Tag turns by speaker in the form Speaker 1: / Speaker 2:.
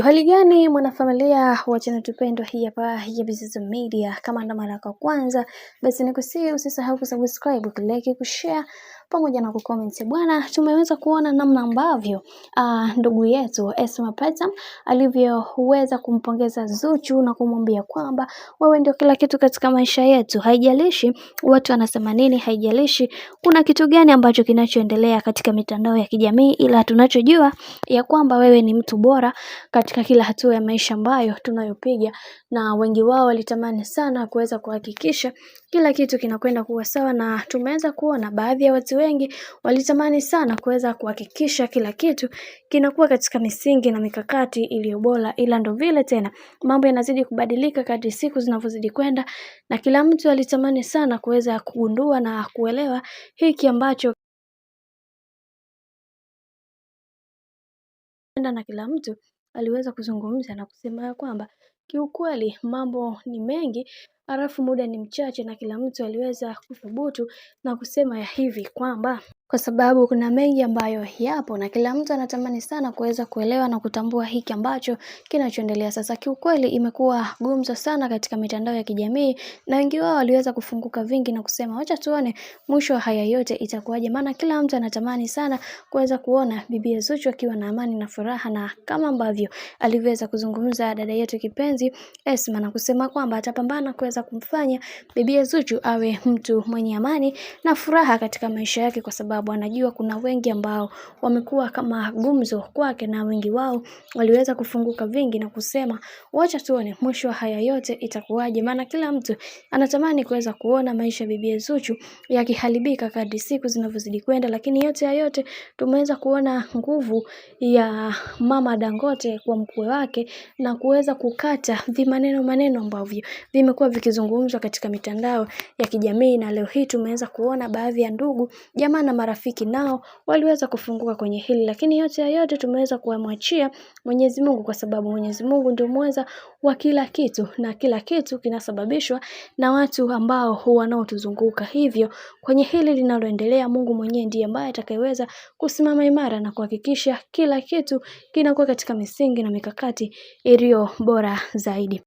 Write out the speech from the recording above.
Speaker 1: Hali gani mwanafamilia wa channel tupendwa hii hapa ya Bizozo Media. Kama ndo mara yako kwanza, basi nikusihi usisahau kusubscribe, kulike, kushare pamoja na kucomment. Bwana, tumeweza kuona namna ambavyo ndugu yetu Esma Petam alivyoweza kumpongeza Zuchu na kumwambia kwamba wewe ndio kila kitu katika maisha yetu. Haijalishi watu wanasema nini, haijalishi kuna kitu gani ambacho kinachoendelea katika mitandao ya kijamii, ila tunachojua ya kwamba wewe ni mtu bora katika kila hatua ya maisha ambayo tunayopiga, na wengi wao walitamani sana kuweza kuhakikisha kila kitu kinakwenda kuwa sawa, na tumeweza kuona baadhi ya watu wengi walitamani sana kuweza kuhakikisha kila kitu kinakuwa katika misingi na mikakati iliyo bora, ila ndo vile tena mambo yanazidi kubadilika kadri siku zinavyozidi kwenda, na kila mtu alitamani sana kuweza kugundua na kuelewa hiki ambacho na kila mtu aliweza kuzungumza na kusema kwamba kiukweli mambo ni mengi, alafu muda ni mchache, na kila mtu aliweza kuthubutu na kusema ya hivi kwamba kwa sababu kuna mengi ambayo yapo na kila mtu anatamani sana kuweza kuelewa na kutambua hiki ambacho kinachoendelea sasa. Kiukweli imekuwa gumzo sana katika mitandao ya kijamii, na wengi wao waliweza kufunguka vingi na kusema wacha tuone mwisho wa haya yote itakuwaje, maana kila mtu anatamani sana kuweza kuona bibi Zuchu akiwa na amani na furaha, na kama ambavyo aliweza kuzungumza dada yetu kipenzi Esma na kusema kwamba atapambana kuweza kumfanya bibi Zuchu awe mtu mwenye amani na furaha katika maisha yake, kwa sababu anajua kuna wengi ambao wamekuwa kama gumzo kwake, na wengi wao waliweza kufunguka vingi na kusema wacha tuone mwisho wa haya yote itakuwaje, maana kila mtu anatamani kuweza kuona maisha ya bibi Zuchu yakiharibika kadri siku zinavyozidi kwenda. Lakini yote ya yote tumeweza kuona nguvu ya mama Dangote kwa mkwe wake na kuweza kukata maneno ambavyo vimekuwa vikizungumzwa katika mitandao ya kijamii, na leo hii tumeweza kuona baadhi ya ndugu jamaa na marafiki nao waliweza kufunguka kwenye hili. Lakini yote ya yote tumeweza kuamwachia Mwenyezi Mungu, kwa sababu Mwenyezi Mungu ndio muweza wa kila kitu, na kila kitu kinasababishwa na watu ambao wanaotuzunguka. Hivyo kwenye hili linaloendelea, Mungu mwenyewe ndiye ambaye atakayeweza kusimama imara na kuhakikisha kila kitu kinakuwa katika misingi na mikakati iliyo bora zaidi.